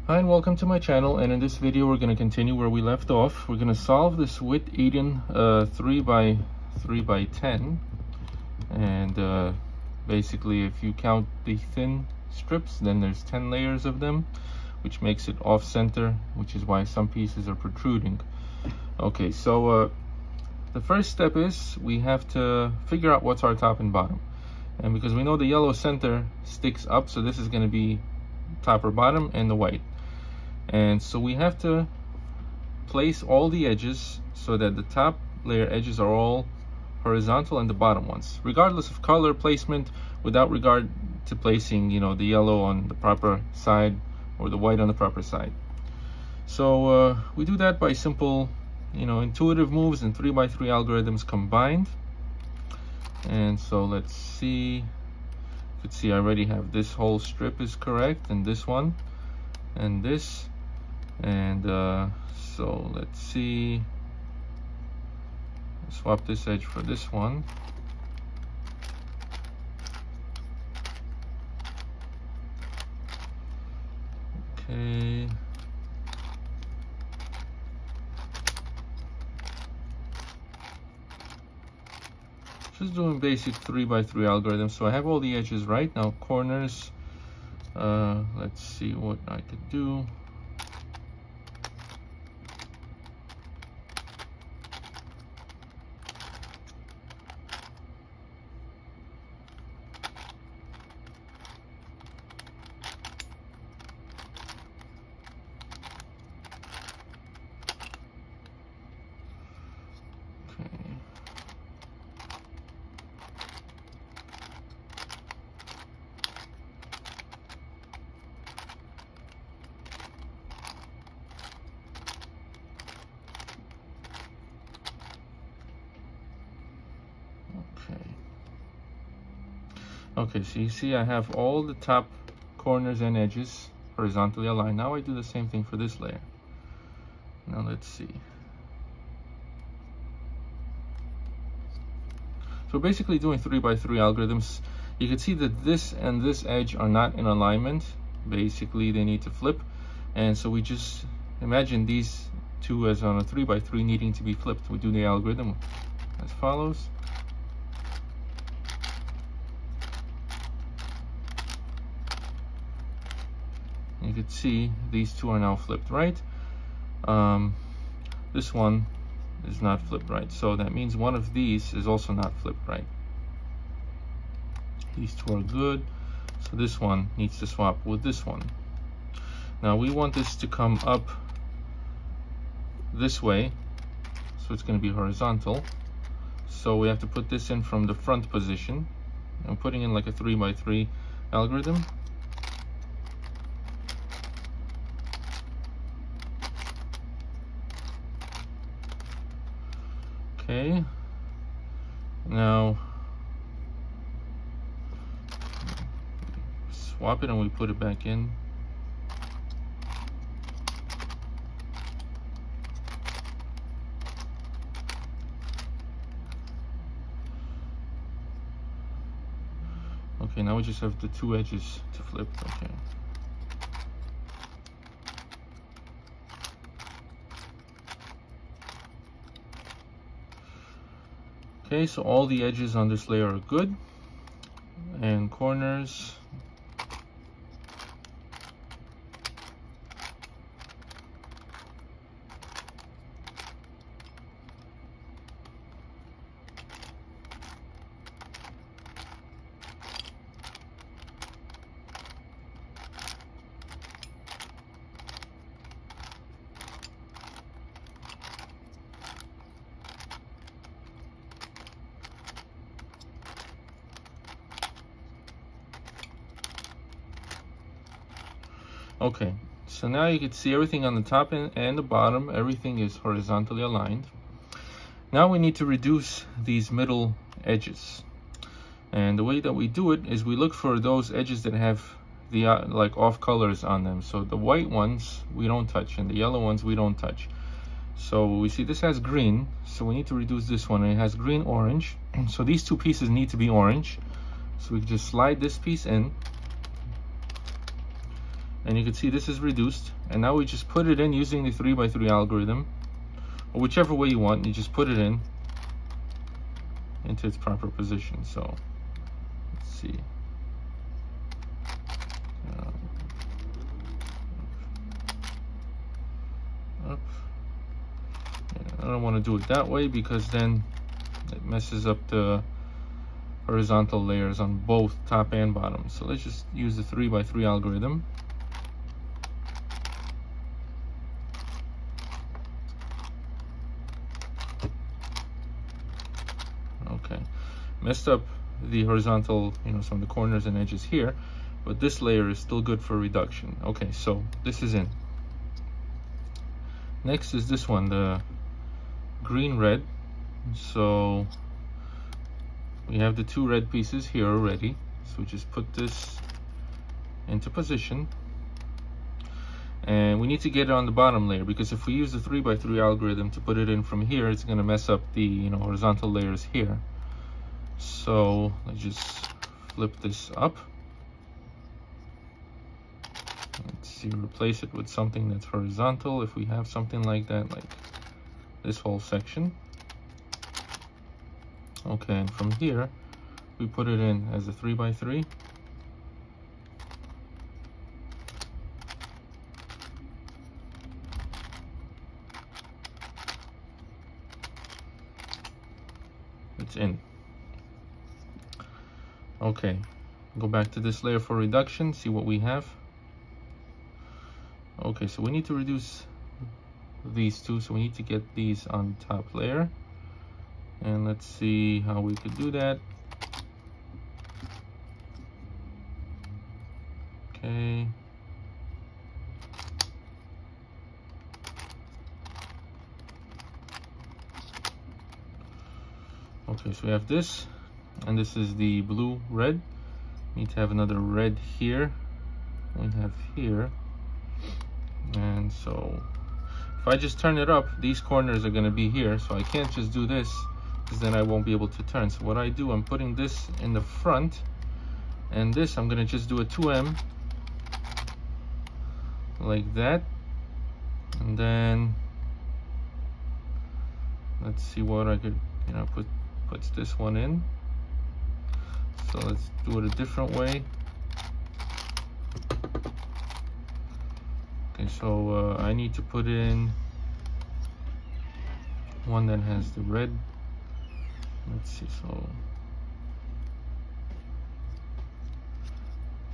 Hi and welcome to my channel, and in this video we're going to continue where we left off. We're going to solve this Witeden 3x3x10, and basically if you count the thin strips, then there's 10 layers of them, which makes it off center, which is why some pieces are protruding. Okay, so the first step is we have to figure out what's our top and bottom, and because we know the yellow center sticks up, so this is going to be top or bottom, and the white. And so we have to place all the edges so that the top layer edges are all horizontal and the bottom ones, regardless of color placement, without regard to placing, the yellow on the proper side or the white on the proper side. So we do that by simple, intuitive moves and 3x3 algorithms combined. And so let's see. You can see I already have this whole strip is correct, and this one, and this. And so let's see, swap this edge for this one. Okay, just doing basic 3x3 algorithm. So I have all the edges right now. Corners, let's see what I could do. Okay, so you see I have all the top corners and edges horizontally aligned. Now I do the same thing for this layer. Now let's see. So basically doing 3x3 algorithms, you can see that this and this edge are not in alignment. Basically they need to flip, and so we just imagine these two as on a 3x3 needing to be flipped. We do the algorithm as follows. You can see these two are now flipped right. This one is not flipped right, so that means one of these is also not flipped right. These two are good, so this one needs to swap with this one. Now we want this to come up this way, so it's going to be horizontal. So we have to put this in from the front position. I'm putting in like a 3x3 algorithm. Okay, now swap it and we put it back in. Okay, now we just have the two edges to flip. Okay. Okay, so all the edges on this layer are good, and corners. Okay, so now you can see everything on the top and the bottom, everything is horizontally aligned. Now we need to reduce these middle edges. And the way that we do it is we look for those edges that have the like off colors on them. So the white ones we don't touch, and the yellow ones we don't touch. So we see this has green, so we need to reduce this one, and it has green orange. So these two pieces need to be orange. So we can just slide this piece in. And you can see this is reduced, and now we just put it in using the 3x3 algorithm, or whichever way you want. You just put it in into its proper position. So let's see. Up. Yeah, I don't want to do it that way because then it messes up the horizontal layers on both top and bottom. So let's just use the 3x3 algorithm. Okay, messed up the horizontal, some of the corners and edges here, but this layer is still good for reduction. Okay, so this is in. Next is this one, the green red. So we have the two red pieces here already. So we just put this into position. And we need to get it on the bottom layer, because if we use the 3x3 algorithm to put it in from here, it's going to mess up the horizontal layers here. So let's just flip this up. Let's see, replace it with something that's horizontal if we have something like that, like this whole section. Okay, and from here we put it in as a 3x3. It's in. Okay, go back to this layer for reduction, see what we have. Okay, so we need to reduce these two, so we need to get these on top layer. And let's see how we could do that. Okay. Okay, so we have this, and this is the blue red. We need to have another red here. We have here. And so if I just turn it up, these corners are going to be here, so I can't just do this, because then I won't be able to turn. So what I do, I'm putting this in the front, and this I'm going to just do a 2M like that. And then let's see what I could puts this one in. So let's do it a different way. Okay, so I need to put in one that has the red. Let's see, so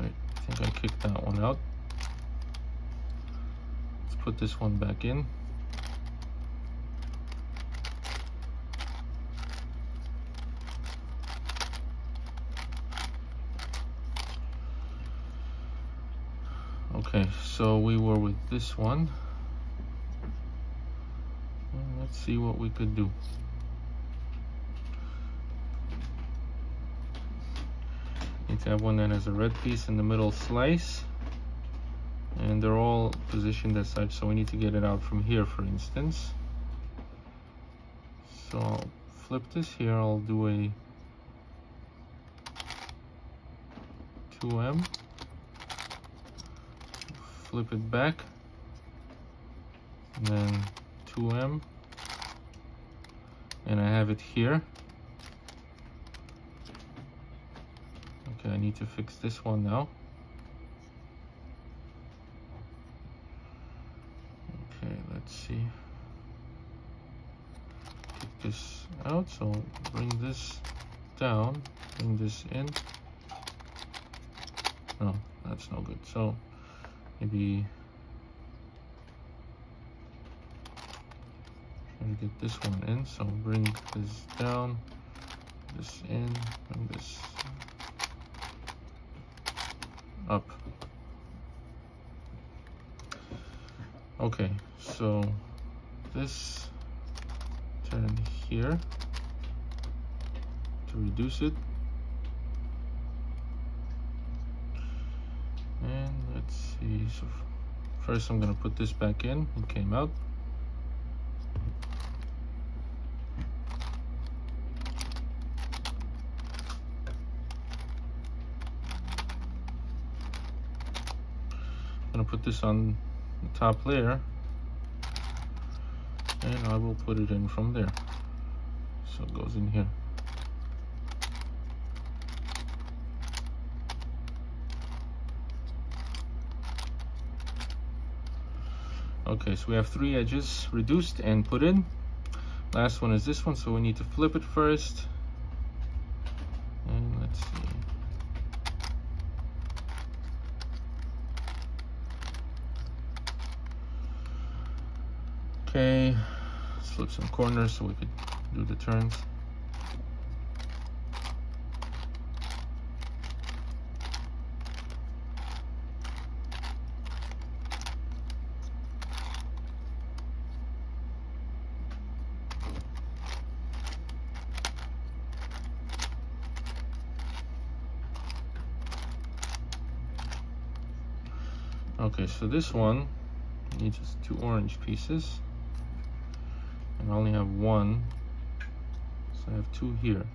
I think I kicked that one out. Let's put this one back in. Okay, so we were with this one. And let's see what we could do. Need to have one that has a red piece in the middle slice. And they're all positioned as such, so we need to get it out from here, for instance. So I'll flip this here, I'll do a 2M. Flip it back, and then 2M, and I have it here. Okay, I need to fix this one now. Okay, let's see. Take this out, so bring this down, bring this in. No, that's no good. So maybe try to get this one in. So bring this down, this in, bring this up. Okay, so this turn here to reduce it. And let's see, so first I'm going to put this back in. It came out. gonna put this on the top layer, and I will put it in from there. So it goes in here. Okay, so we have 3 edges reduced and put in. Last one is this one, so we need to flip it first. And let's see. Okay, let's flip some corners so we could do the turns. Okay, so this one needs just 2 orange pieces, and I only have 1, so I have 2 here.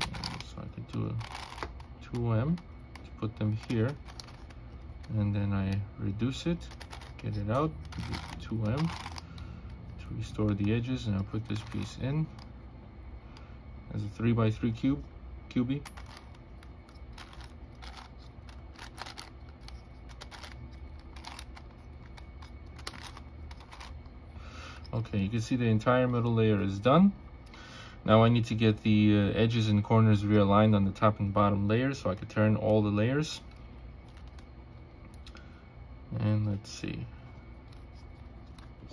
So I could do a 2M to put them here, and then I reduce it, get it out, do 2M to restore the edges, and I'll put this piece in as a 3x3 cubie. Okay, you can see the entire middle layer is done. Now I need to get the edges and corners realigned on the top and bottom layers, so I could turn all the layers. And let's see.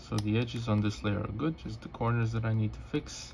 So the edges on this layer are good, just the corners that I need to fix.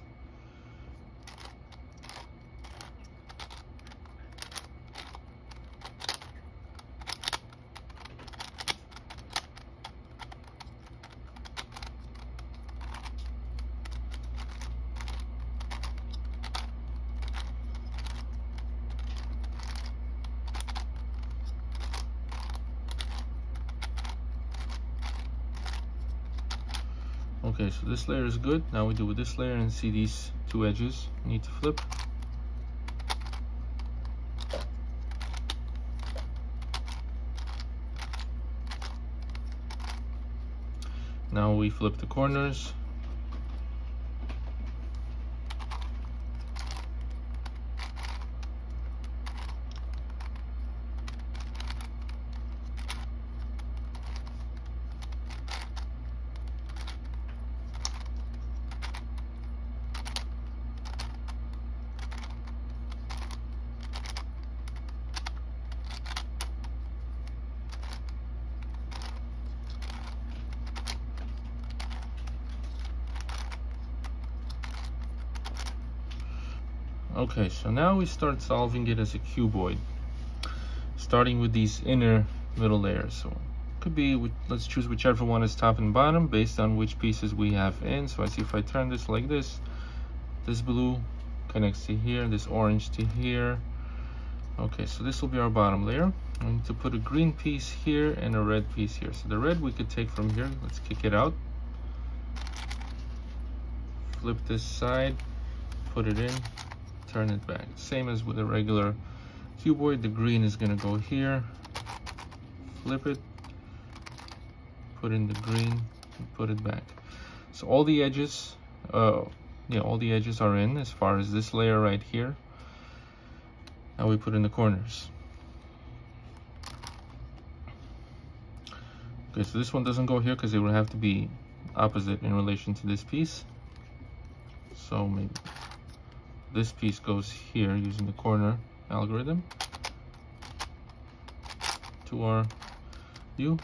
Okay, so this layer is good. Now we do with this layer and see these 2 edges need to flip. Now we flip the corners. Okay, so now we start solving it as a cuboid, starting with these inner middle layers. So could be, let's choose whichever one is top and bottom based on which pieces we have in. So I see if I turn this like this blue connects to here, this orange to here. Okay, so this will be our bottom layer. I need to put a green piece here and a red piece here. So the red we could take from here. Let's kick it out. Flip this side, put it in, turn it back. Same as with a regular cuboid, the green is going to go here, flip it, put in the green, and put it back. So all the edges, all the edges are in as far as this layer right here. Now we put in the corners. Okay, so this one doesn't go here because it would have to be opposite in relation to this piece. So maybe this piece goes here using the corner algorithm. 2R U,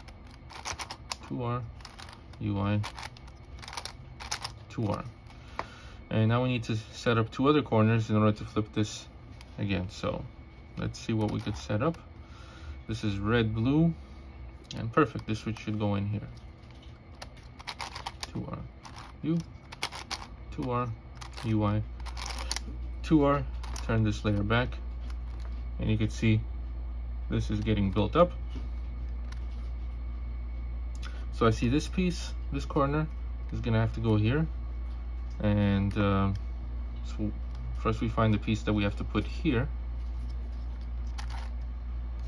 2R UI, 2R. And now we need to set up 2 other corners in order to flip this again. So let's see what we could set up. This is red, blue, and perfect. This switch should go in here. 2R U, 2R UI, 2R. Turn this layer back, and you can see this is getting built up. So I see this piece, this corner is gonna have to go here, and so first we find the piece that we have to put here.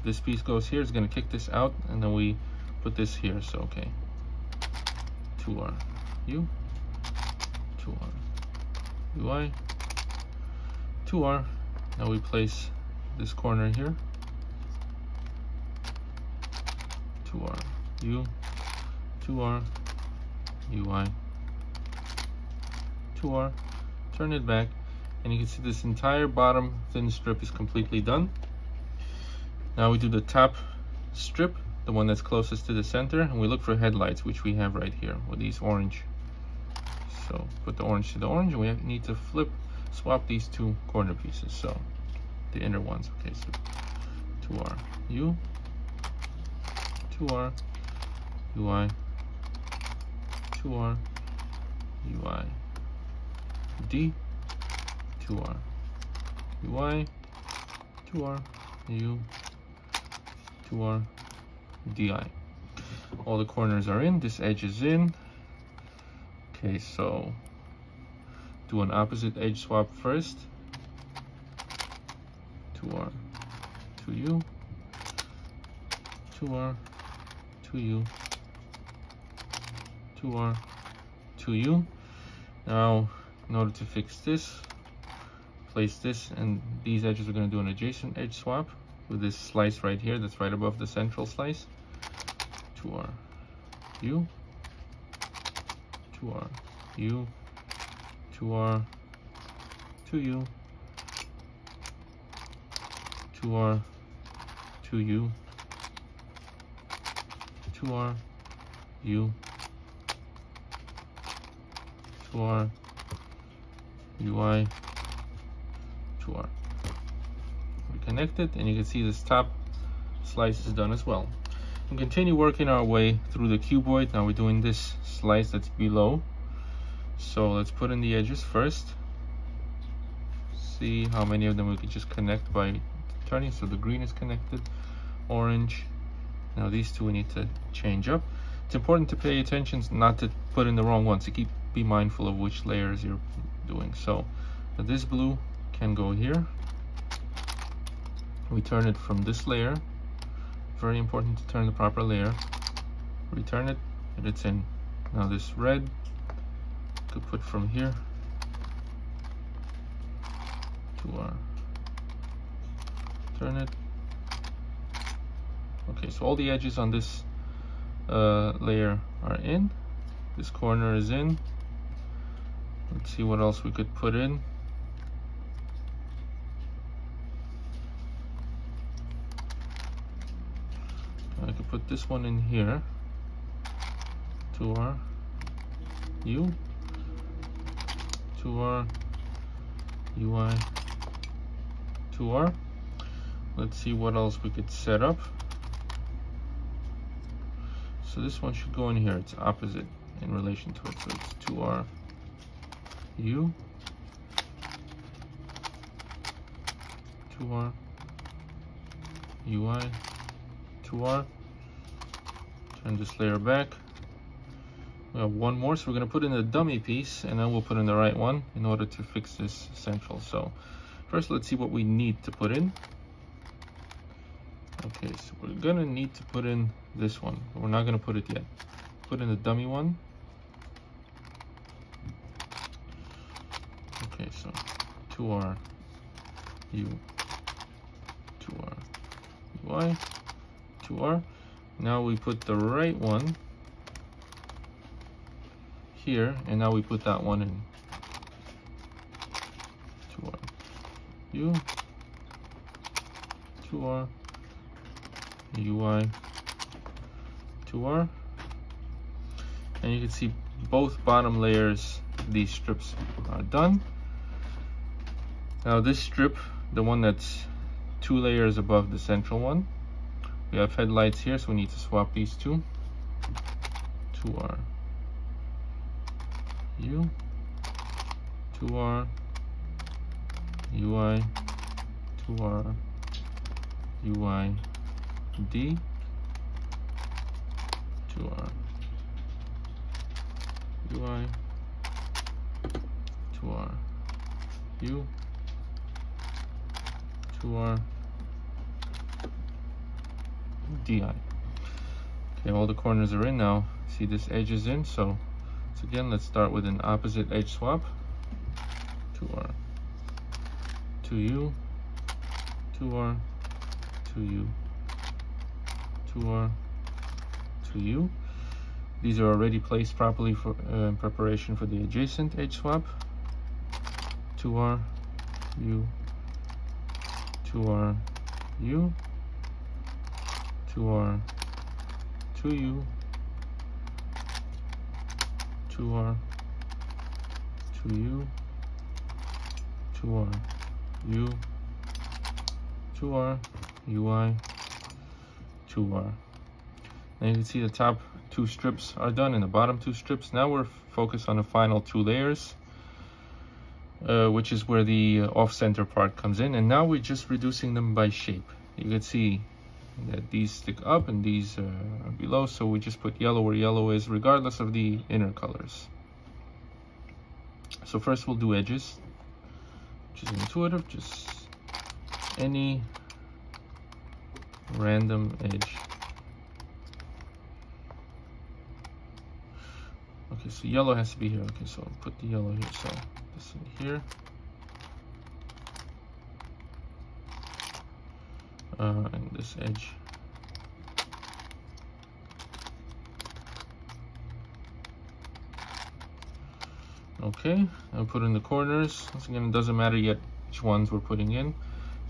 this piece goes here, it's going to kick this out, and then we put this here. So okay, 2R U, 2R UI, 2R. Now we place this corner here, 2R U, 2R UI, 2R. Turn it back, and you can see this entire bottom thin strip is completely done. Now we do the top strip, the one that's closest to the center, and we look for headlights, which we have right here with these orange. So put the orange to the orange, and we need to swap these two corner pieces, so the inner ones. Okay, so 2R U, 2R UI, 2R UI D, 2R UI, 2R U, 2R DI. All the corners are in, this edge is in. Okay, so do an opposite edge swap first. 2R, 2U, 2R, 2U, 2R, 2U. Now, in order to fix this, place this, and these edges we're going to do an adjacent edge swap with this slice right here that's right above the central slice. 2R U, 2R U, 2R 2U, 2R 2U, 2R U, 2R UI, 2R. We connect it, and you can see this top slice is done as well. We continue working our way through the cuboid. Now we're doing this slice that's below. So let's put in the edges first. See how many of them we could just connect by turning. So the green is connected, orange. Now these two we need to change up. It's important to pay attention not to put in the wrong ones, to be mindful of which layers you're doing. So this blue can go here. We turn it from this layer. Very important to turn the proper layer. Return it, and it's in. Now this red could put from here to our turn it. Okay, so all the edges on this layer are in. This corner is in. Let's see what else we could put in. I could put this one in here. 2R U, 2R UI, 2R. Let's see what else we could set up. So this one should go in here. It's opposite in relation to it. So it's 2R U, 2R UI, 2R. Turn this layer back. We have one more, so we're going to put in a dummy piece, and then we'll put in the right one in order to fix this central. So first, let's see what we need to put in. Okay, so we're going to need to put in this one, but we're not going to put it yet. Put in the dummy one. Okay, so 2R U, 2R UI, 2R. Now we put the right one here, and now we put that one in. 2R U, 2R UI, 2R. And you can see both bottom layers, these strips are done. Now this strip, the one that's 2 layers above the central one, we have headlights here, so we need to swap these two. 2R U, 2R UI, 2R UI D, 2R UI, 2R U, 2R DI. Okay, all the corners are in now. See, this edge is in, so again, let's start with an opposite edge swap. 2R, 2U, 2R, 2U, 2R, 2U. These are already placed properly for in preparation for the adjacent edge swap. 2R, U, 2R, U, 2R, 2U, 2R, 2U, 2R, U, 2R, UI, 2R. Now you can see the top two strips are done and the bottom two strips. Now we're focused on the final two layers, which is where the off-center part comes in. And now we're just reducing them by shape. You can see that these stick up and these are below, so we just put yellow where yellow is, regardless of the inner colors. So first we'll do edges, which is intuitive, just any random edge. Okay, so yellow has to be here. Okay, so I'll put the yellow here. So this in here. And this edge. Okay, I'll put in the corners. Once again, it doesn't matter yet which ones we're putting in.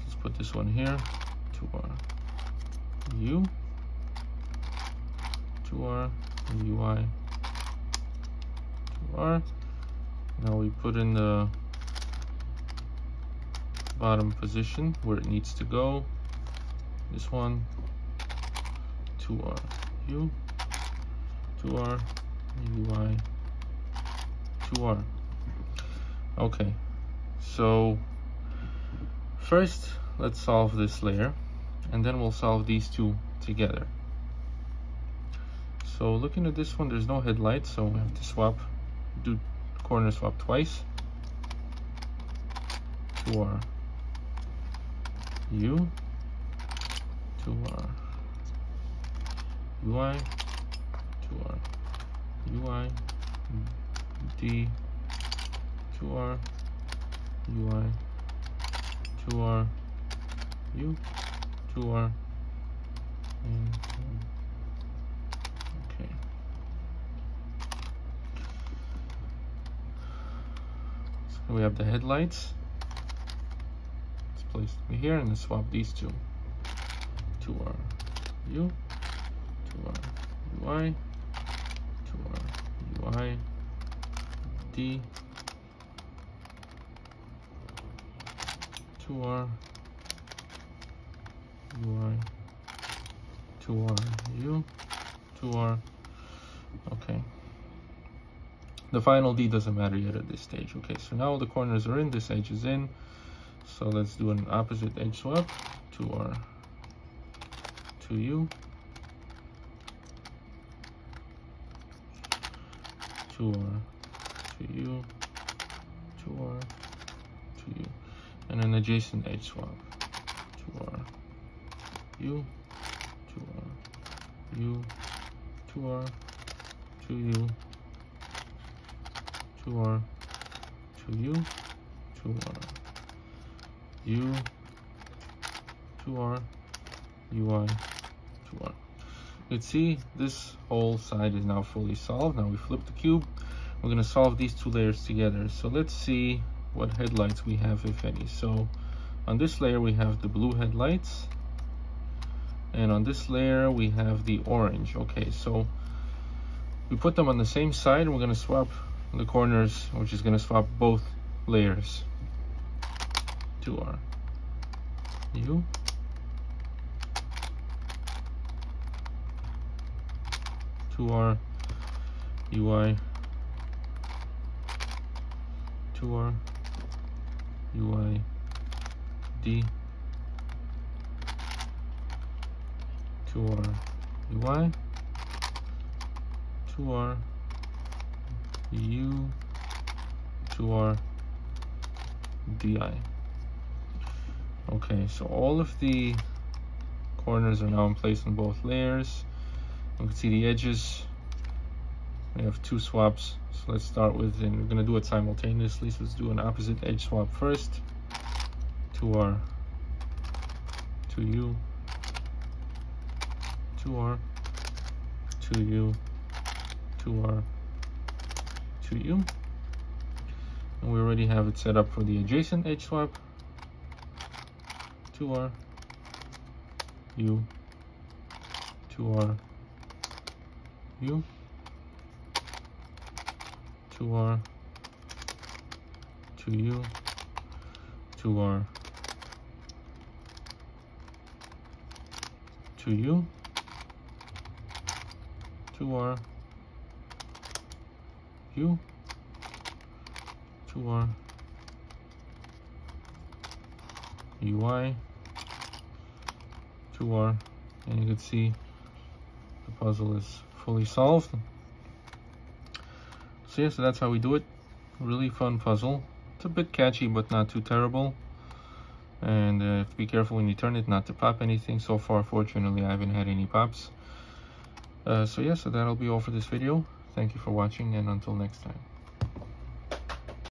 Let's put this one here. 2R, U, 2R, UI, 2R. Now we put in the bottom position where it needs to go. This one, 2R, U, 2R, UI, 2R. Okay, so first let's solve this layer, and then we'll solve these two together. So looking at this one, there's no headlight, so we have to do corner swap twice. 2R, U, 2R, UI, 2R, UI, D, 2R, UI, 2R, U, 2R, and okay. So we have the headlights. Let's place them here and then swap these two. 2R, U, 2R, UI, 2R, UI, D, 2R, UI, 2R, U, 2R. Okay. The final D doesn't matter yet at this stage. Okay, so now the corners are in, this edge is in. So let's do an opposite edge swap. 2R, 2U, 2R, 2U, 2R, 2U, and an adjacent edge swap. 2R, U, 2R, U, 2R, 2U, 2R, 2U, 2R, U, 2R, UI, 2R. You can see this whole side is now fully solved. Now we flip the cube. We're going to solve these two layers together. So let's see what headlights we have, if any. So on this layer we have the blue headlights, and on this layer we have the orange. Okay, so we put them on the same side, and we're going to swap the corners, which is going to swap both layers. 2R, U, 2R, UI, 2R, UI, D, 2R, UI, 2R, U, 2R, DI. Okay, so all of the Corners are now in place on both layers. You can see the edges. We have 2 swaps, so let's start with, and we're going to do it simultaneously, so let's do an opposite edge swap first. 2R, 2U, 2R, 2U, 2R, 2U. And we already have it set up for the adjacent edge swap. 2R, U, 2R, U, 2R, 2U, 2R, 2U, 2R, U, 2R, UI, 2R, and you can see the puzzle is fully solved. So yeah, so that's how we do it. Really fun puzzle. It's a bit catchy, but not too terrible. And have to be careful when you turn it not to pop anything. So far, fortunately, I haven't had any pops. So yeah, so that'll be all for this video. Thank you for watching, and until next time.